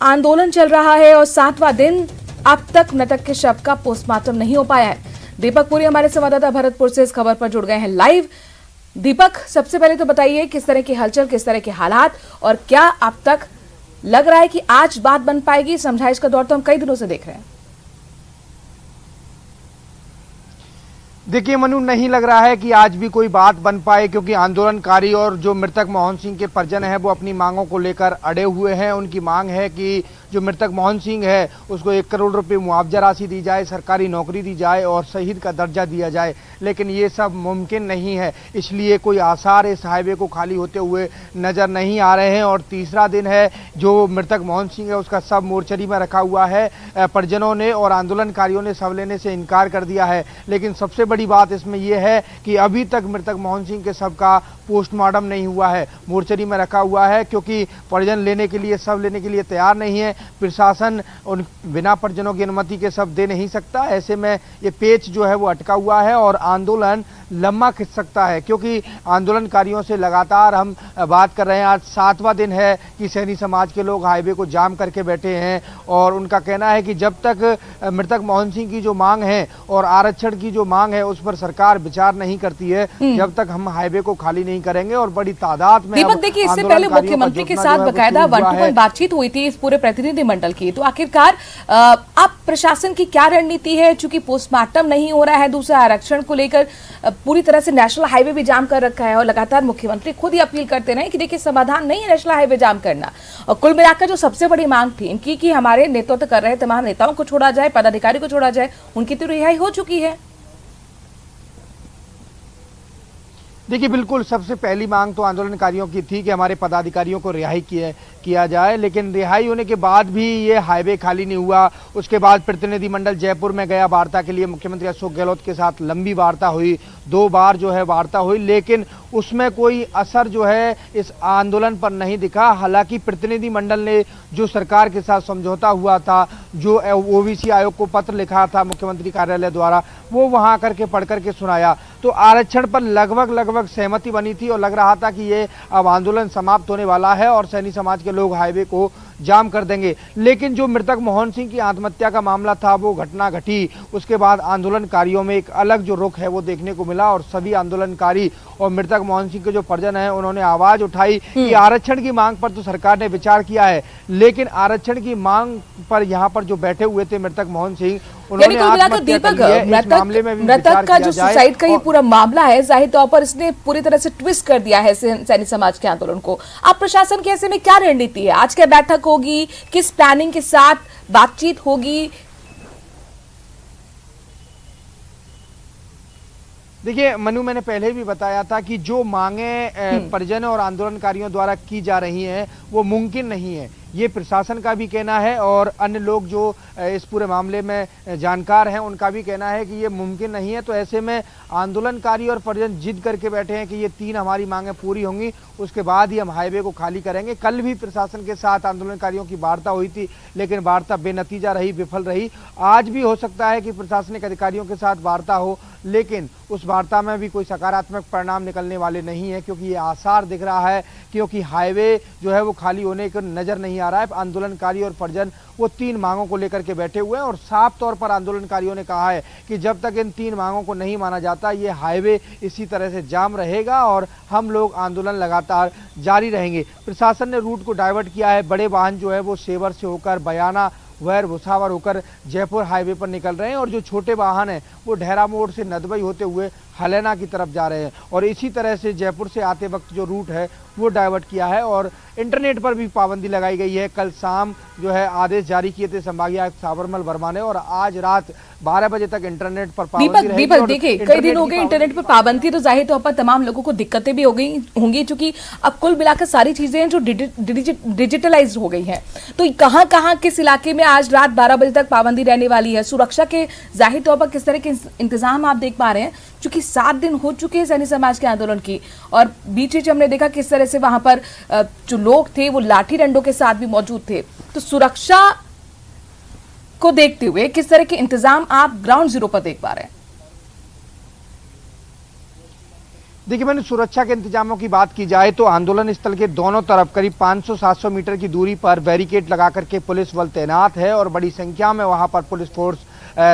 आंदोलन चल रहा है और 7वां दिन अब तक मृतक के शव का पोस्टमार्टम नहीं हो पाया है। दीपक पुरी हमारे संवाददाता भरतपुर से इस खबर पर जुड़ गए हैं लाइव। दीपक, सबसे पहले तो बताइए किस तरह की हलचल, किस तरह के हालात और क्या अब तक लग रहा है कि आज बात बन पाएगी? समझाइश का दौर तो हम कई दिनों से देख रहे हैं। देखिए मनु, नहीं लग रहा है कि आज भी कोई बात बन पाए, क्योंकि आंदोलनकारी और जो मृतक मोहन सिंह के परिजन हैं वो अपनी मांगों को लेकर अड़े हुए हैं। उनकी मांग है कि जो मृतक मोहन सिंह है उसको 1 करोड़ रुपए मुआवजा राशि दी जाए, सरकारी नौकरी दी जाए और शहीद का दर्जा दिया जाए। लेकिन ये सब मुमकिन नहीं है, इसलिए कोई आसार इस हाईवे को खाली होते हुए नजर नहीं आ रहे हैं। और तीसरा दिन है जो मृतक मोहन सिंह है उसका सब मोर्चरी में रखा हुआ है। परिजनों ने और आंदोलनकारियों ने शव लेने से इनकार कर दिया है। लेकिन सबसे बड़ी बात इसमें यह है कि अभी तक मृतक मोहन सिंह के शव का पोस्टमार्टम नहीं हुआ है, मोर्चरी में रखा हुआ है, क्योंकि परिजन लेने के लिए, शव लेने के लिए तैयार नहीं है। प्रशासन उन बिना परिजनों की अनुमति के शव दे नहीं सकता। ऐसे में ये पेच जो है वो अटका हुआ है और आंदोलन लंबा खिंच सकता है, क्योंकि आंदोलनकारियों से लगातार हम बात कर रहे हैं। आज 7वां दिन है कि सैनी समाज के लोग हाईवे को जाम करके बैठे हैं और उनका कहना है कि जब तक मृतक मोहन सिंह की जो मांग है और आरक्षण की जो मांग है उस पर सरकार विचार नहीं करती है, जब तक हम हाईवे को खाली नहीं करेंगे। और बड़ी तादाद में दीपक, देखिए इससे पहले मुख्यमंत्री के साथ बकायदा 1-to-1 बातचीत हुई थी इस पूरे प्रतिनिधिमंडल की, तो आखिरकार अब प्रशासन की क्या रणनीति है? चूंकि पोस्टमार्टम नहीं हो रहा है, दूसरा आरक्षण को लेकर पूरी तरह से नेशनल हाईवे भी जाम कर रखा है और लगातार मुख्यमंत्री खुद ही अपील करते रहे कि देखिए समाधान नहीं है नेशनल हाईवे जाम करना। और कुल मिलाकर जो सबसे बड़ी मांग थी इनकी कि हमारे नेतृत्व कर रहे तमाम नेताओं को छोड़ा जाए, पदाधिकारी को छोड़ा जाए, उनकी तो रिहाई हो चुकी है। देखिए बिल्कुल, सबसे पहली मांग तो आंदोलनकारियों की थी कि हमारे पदाधिकारियों को रिहाई किया जाए। लेकिन रिहाई होने के बाद भी ये हाईवे खाली नहीं हुआ। उसके बाद प्रतिनिधिमंडल जयपुर में गया वार्ता के लिए, मुख्यमंत्री अशोक गहलोत के साथ लंबी वार्ता हुई, 2 बार जो है वार्ता हुई, लेकिन उसमें कोई असर जो है इस आंदोलन पर नहीं दिखा। हालांकि प्रतिनिधिमंडल ने जो सरकार के साथ समझौता हुआ था, जो ओबीसी आयोग को पत्र लिखा था मुख्यमंत्री कार्यालय द्वारा, वो वहां आकर के पढ़ करके सुनाया। तो आरक्षण पर लगभग सहमति बनी थी और लग रहा था कि ये अब आंदोलन समाप्त होने वाला है और सैनी समाज के लोग हाईवे को जाम कर देंगे। लेकिन जो मृतक मोहन सिंह की आत्महत्या का मामला था वो घटना घटी, उसके बाद आंदोलनकारियों में एक अलग जो रुख है वो देखने को मिला और सभी आंदोलनकारी और मृतक मोहन सिंह के जो परिजन हैं उन्होंने आवाज उठाई कि आरक्षण की मांग पर तो सरकार ने विचार किया है, लेकिन आरक्षण की मांग पर यहाँ पर जो बैठे हुए थे मृतक मोहन सिंह, उन्होंने आत्महत्या कर ली है। इस मामले में भी मृतक का जो सुसाइड का ये पूरा मामला है, जाहिर तौर पर इसने पूरी तरह से ट्विस्ट कर दिया है सैनी समाज के आंदोलन को। अब प्रशासन की ऐसे में क्या रणनीति है? आज क्या बैठक होगी? किस प्लानिंग के साथ बातचीत होगी? देखिए मनु, मैंने पहले भी बताया था कि जो मांगे परिजन और आंदोलनकारियों द्वारा की जा रही हैं वो मुमकिन नहीं है। ये प्रशासन का भी कहना है और अन्य लोग जो इस पूरे मामले में जानकार हैं उनका भी कहना है कि ये मुमकिन नहीं है। तो ऐसे में आंदोलनकारी और परिजन जिद करके बैठे हैं कि ये 3 हमारी मांगें पूरी होंगी, उसके बाद ही हम हाईवे को खाली करेंगे। कल भी प्रशासन के साथ आंदोलनकारियों की वार्ता हुई थी, लेकिन वार्ता बेनतीजा रही, विफल रही। आज भी हो सकता है कि प्रशासनिक अधिकारियों के साथ वार्ता हो, लेकिन उस वार्ता में भी कोई सकारात्मक परिणाम निकलने वाले नहीं है, क्योंकि ये आसार दिख रहा है, क्योंकि हाईवे जो है वो खाली होने को नजर नहीं आ रहा है। आंदोलनकारी और परिजन वो 3 मांगों को लेकर के बैठे हुए हैं और साफ तौर पर आंदोलनकारियों ने कहा है कि जब तक इन 3 मांगों को नहीं माना जाता ये हाईवे इसी तरह से जाम रहेगा और हम लोग आंदोलन लगातार जारी रहेंगे। प्रशासन ने रूट को डाइवर्ट किया है। बड़े वाहन जो है वो सेवर से होकर बयाना, वैर भुसावर होकर जयपुर हाईवे पर निकल रहे हैं और जो छोटे वाहन हैं वो ढेरा मोड़ से नदबई होते हुए हलेना की तरफ जा रहे हैं। और इसी तरह से जयपुर से आते वक्त जो रूट है वो डाइवर्ट किया है और इंटरनेट पर भी पाबंदी लगाई गई है। कल शाम जो है आदेश जारी किए थे संभागीय आयुक्त साबरमल वर्मा ने और आज रात 12 बजे तक इंटरनेट पर पाबंदी रहेगी। दीपक, देखिए कई दिन हो गए इंटरनेट पर पाबंदी, तो जाहिर तौर पर तमाम लोगों को दिक्कतें भी हो गई होंगी, क्योंकि अब कुल मिलाकर सारी चीजें हैं जो डिजिटलाइज हो गई हैं। तो कहां किस इलाके में आज रात 12 बजे तक पाबंदी रहने वाली है? सुरक्षा के जाहिर तौर पर किस तरह के इंतजाम आप देख पा रहे हैं? चूंकि 7 दिन हो चुके हैं सैनी समाज के आंदोलन की और बीच हमने देखा किस तरह से वहां पर जो लोग थे वो लाठी डंडों के साथ भी मौजूद थे। तो सुरक्षा को देखते हुए किस तरह के इंतजाम आप ग्राउंड जीरो पर देख पा रहे हैं? देखिए, मैंने सुरक्षा के इंतजामों की बात की जाए तो आंदोलन स्थल के दोनों तरफ करीब 500-700 मीटर की दूरी पर बैरिकेड लगा करके पुलिस बल तैनात है और बड़ी संख्या में वहां पर पुलिस फोर्स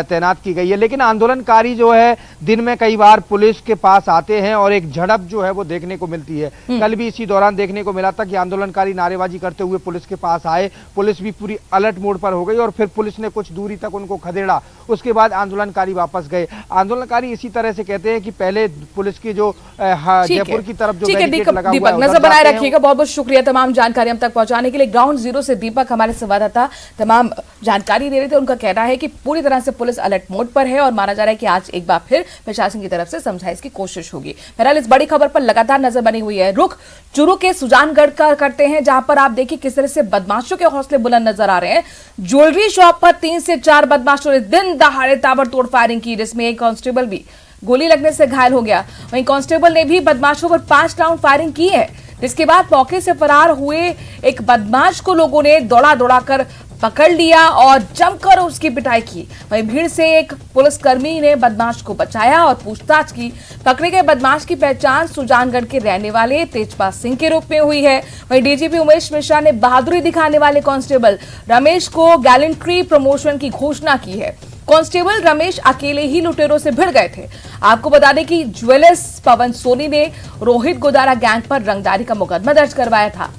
तैनात की गई है। लेकिन आंदोलनकारी जो है दिन में कई बार पुलिस के पास आते हैं और एक झड़प जो है वो देखने को मिलती है। कल भी इसी दौरान देखने को मिला था कि आंदोलनकारी नारेबाजी करते हुए पुलिस के पास आए, पुलिस भी पूरी अलर्ट मोड पर हो गई और फिर पुलिस ने कुछ दूरी तक उनको खदेड़ा, उसके बाद आंदोलनकारी वापस गए। आंदोलनकारी इसी तरह से कहते हैं कि पहले पुलिस की जो जयपुर की तरफ जो बैरिकेड लगा हुआ है, नजर बनाए रखिएगा। बहुत बहुत शुक्रिया तमाम जानकारी हम तक पहुंचाने के लिए। ग्राउंड जीरो से दीपक हमारे संवाददाता तमाम जानकारी दे रहे थे। उनका कहना है कि पूरी तरह से पुलिस अलर्ट मोड पर है और माना जा रहा है कि आज एक बार फिर प्रशासन की तरफ से समझाइश की कोशिश होगी। बहरहाल इस बड़ी खबर पर लगातार नजर बनी हुई है। रुख चूरू के सुजानगढ़ का करते हैं, जहां पर आप देखिए किस तरह से बदमाशों के हौसले बुलंद नजर आ रहे हैं। ज्वेलरी शॉप पर 3 से 4 बदमाशों ने दिन दहाड़े ताबड़तोड़ फायरिंग की, जिसमें एक कांस्टेबल भी गोली लगने से घायल हो गया। वहीं कांस्टेबल ने भी बदमाशों पर 5 राउंड फायरिंग की है, जिसके बाद मौके से फरार हुए एक बदमाश को लोगों ने दौड़ा कर पकड़ लिया और जमकर उसकी पिटाई की। वहीं भीड़ से एक पुलिसकर्मी ने बदमाश को बचाया और पूछताछ की। पकड़े गए बदमाश की पहचान सुजानगढ़ के रहने वाले तेजपाल सिंह के रूप में हुई है। वहीं डीजीपी उमेश मिश्रा ने बहादुरी दिखाने वाले कांस्टेबल रमेश को गैलेंट्री प्रमोशन की घोषणा की है। कांस्टेबल रमेश अकेले ही लुटेरों से भिड़ गए थे। आपको बता दें कि ज्वेलर्स पवन सोनी ने रोहित गोदारा गैंग पर रंगदारी का मुकदमा दर्ज करवाया था।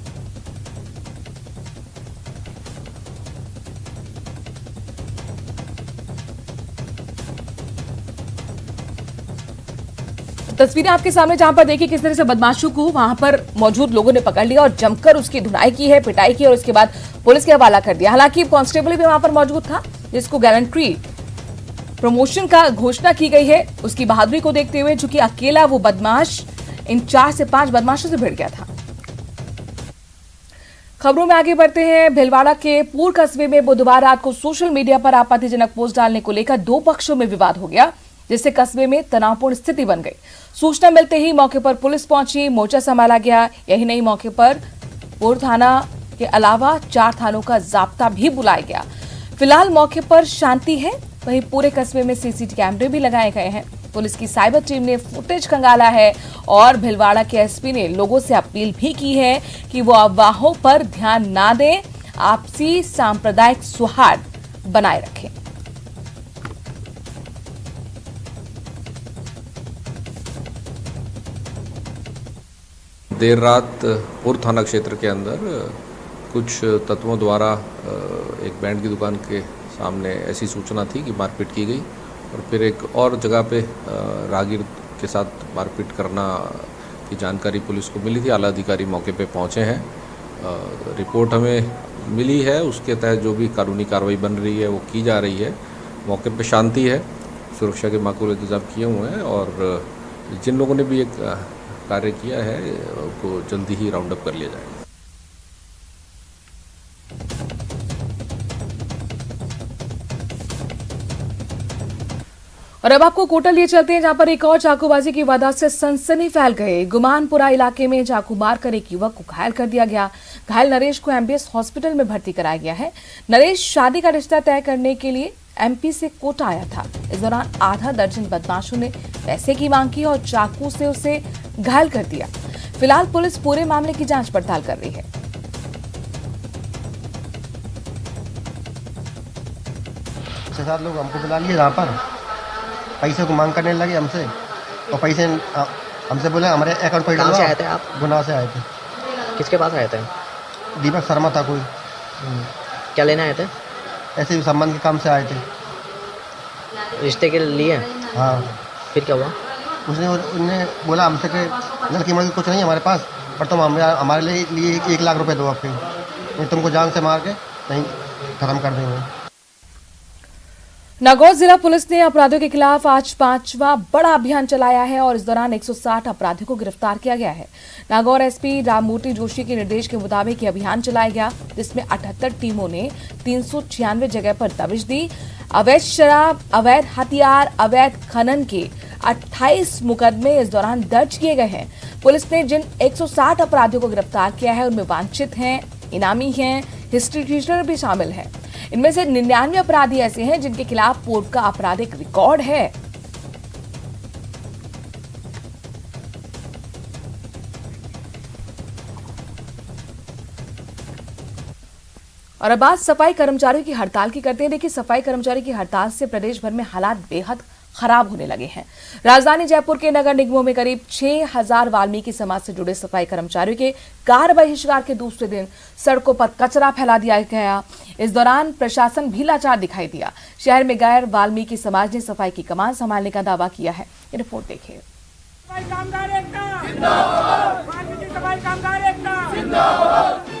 तस्वीरें आपके सामने, जहां पर देखिए किस तरह से बदमाशों को वहां पर मौजूद लोगों ने पकड़ लिया और जमकर उसकी धुनाई की है, पिटाई की और उसके बाद पुलिस के हवाला कर दिया। हालांकि कांस्टेबल भी वहां पर मौजूद था, जिसको गैलेंट्री प्रमोशन का घोषणा की गई है। उसकी बहादुरी को देखते हुए, चूंकि अकेला वो बदमाश इन 4 से 5 बदमाशों से भिड़ गया था। खबरों में आगे बढ़ते हैं। भिलवाड़ा के पूर्व कस्बे में बुधवार रात को सोशल मीडिया पर आपत्तिजनक पोस्ट डालने को लेकर 2 पक्षों में विवाद हो गया, जिससे कस्बे में तनावपूर्ण स्थिति बन गई। सूचना मिलते ही मौके पर पुलिस पहुंची, मोर्चा संभाला गया। यही नहीं, मौके पर पूर्व थाना के अलावा 4 थानों का जाब्ता भी बुलाया गया। फिलहाल मौके पर शांति है। वहीं पूरे कस्बे में सीसीटीवी कैमरे भी लगाए गए हैं। पुलिस की साइबर टीम ने फुटेज खंगाला है और भिलवाड़ा के एसपी ने लोगों से अपील भी की है कि वो अफवाहों पर ध्यान ना दें, आपसी सांप्रदायिक सौहार्द बनाए रखें। देर रात पूर्व थाना क्षेत्र के अंदर कुछ तत्वों द्वारा एक बैंड की दुकान के सामने ऐसी सूचना थी कि मारपीट की गई और फिर एक और जगह पे राहगीर के साथ मारपीट करना की जानकारी पुलिस को मिली थी। आला अधिकारी मौके पे पहुंचे हैं। रिपोर्ट हमें मिली है, उसके तहत जो भी कानूनी कार्रवाई बन रही है वो की जा रही है। मौके पे शांति है, सुरक्षा के माकूल इंतजाम किए हुए हैं और जिन लोगों ने भी एक कार्य किया है उनको जल्दी ही राउंड अप कर लिया जाएगा। और अब आपको कोटा लिए चलते हैं, जहां पर एक और चाकूबाजी की वारदात से सनसनी फैल गई। गुमानपुरा इलाके में चाकू मारकर एक युवक को घायल कर दिया गया। घायल नरेश को एमबीएस हॉस्पिटल में भर्ती कराया गया है। नरेश शादी का रिश्ता तय करने के लिए एमपी से कोटा आया था। इस दौरान आधा दर्जन बदमाशों ने पैसे की मांग की और चाकू से उसे घायल कर दिया। फिलहाल पुलिस पूरे मामले की जांच पड़ताल कर रही है। 6-7 लोग हमको बुला लिए, यहाँ पर पैसे को मांग करने लगे हमसे और पैसे हमसे बोले हमारे अकाउंट पर कहाँ से आए थे आप? गुनाह से आए थे। किसके पास आए थे? दीपक शर्मा था कोई। क्या लेने आए थे? ऐसे ही संबंध के काम से आए थे। रिश्ते के लिए? हाँ। फिर क्या हुआ? उन्होंने बोला हमसे कि लड़की मर्द कुछ नहीं है हमारे पास, पर तुम हमारे लिए 1 लाख रुपए दो आपके, नहीं तुमको जान से मार के नहीं खत्म कर देंगे। नागौर जिला पुलिस ने अपराधियों के खिलाफ आज 5वां बड़ा अभियान चलाया है और इस दौरान 160 अपराधियों को गिरफ्तार किया गया है। नागौर एसपी राममूर्ति जोशी के निर्देश के मुताबिक ये अभियान चलाया गया, जिसमें 78 टीमों ने 396 जगह पर दबिश दी। अवैध शराब, अवैध हथियार, अवैध खनन के 28 मुकदमे इस दौरान दर्ज किए गए हैं। पुलिस ने जिन 160 अपराधियों को गिरफ्तार किया है उनमें वांछित हैं, इनामी हैं, हिस्ट्री टीचर भी शामिल हैं। इनमें से 99 अपराधी ऐसे हैं जिनके खिलाफ पूर्व का आपराधिक रिकॉर्ड है। और अब बात सफाई कर्मचारियों की हड़ताल की करते हैं। देखिए, सफाई कर्मचारी की हड़ताल से प्रदेश भर में हालात बेहद खराब होने लगे हैं। राजधानी जयपुर के नगर निगमों में करीब 6000 वाल्मीकि समाज से जुड़े सफाई कर्मचारियों के कार बहिष्कार के दूसरे दिन सड़कों पर कचरा फैला दिया गया। इस दौरान प्रशासन भी लाचार दिखाई दिया। शहर में गैर वाल्मीकि समाज ने सफाई की कमान संभालने का दावा किया है। ये रिपोर्ट देखिए। सफाई कामगार एकता जिंदाबाद, वाल्मीकि सफाई कामगार एकता जिंदाबाद।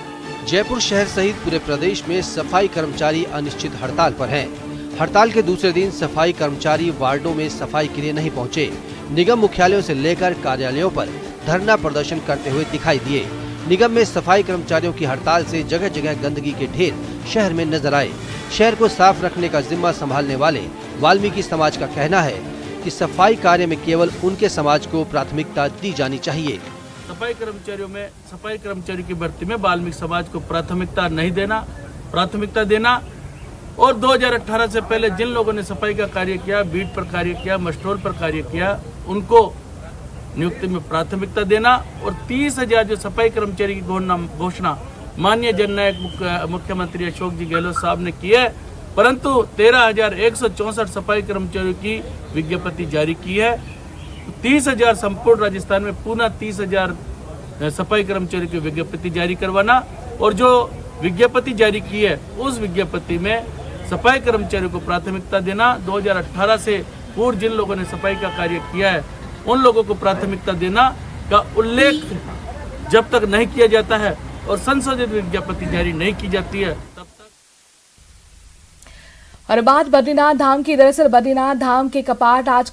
जयपुर शहर सहित पूरे प्रदेश में सफाई कर्मचारी अनिश्चित हड़ताल पर हैं। हड़ताल के दूसरे दिन सफाई कर्मचारी वार्डों में सफाई के लिए नहीं पहुंचे। निगम मुख्यालयों से लेकर कार्यालयों पर धरना प्रदर्शन करते हुए दिखाई दिए। निगम में सफाई कर्मचारियों की हड़ताल से जगह जगह गंदगी के ढेर शहर में नजर आए। शहर को साफ रखने का जिम्मा संभालने वाले वाल्मीकि समाज का कहना है कि सफाई कार्य में केवल उनके समाज को प्राथमिकता दी जानी चाहिए। सफाई कर्मचारी की भर्ती में वाल्मीकि समाज को प्राथमिकता नहीं देना, प्राथमिकता देना और 2018 से पहले जिन लोगों ने सफाई का कार्य किया, बीट पर कार्य किया, मस्टोल पर कार्य किया, उनको नियुक्ति में प्राथमिकता देना और 30,000 जो सफाई कर्मचारी की घोषणा माननीय जननायक मुख्यमंत्री अशोक जी गहलोत साहब ने की है, परंतु 13,164 सफाई कर्मचारियों की विज्ञप्ति जारी की है। 30,000 संपूर्ण राजस्थान में पुनः 30,000 सफाई कर्मचारियों की विज्ञप्ति जारी करवाना और जो विज्ञप्ति जारी की है उस विज्ञप्ति में सफाई कर्मचारियों को प्राथमिकता देना। 2018 से पूर्व जिन लोगों ने सफाई का कार्य किया है उन लोगों को प्राथमिकता देना का उल्लेख जब तक नहीं किया जाता है और संशोधित विज्ञप्ति जारी नहीं की जाती है तब तक। और बात बद्रीनाथ धाम की। दरअसल बद्रीनाथ धाम के कपाट आज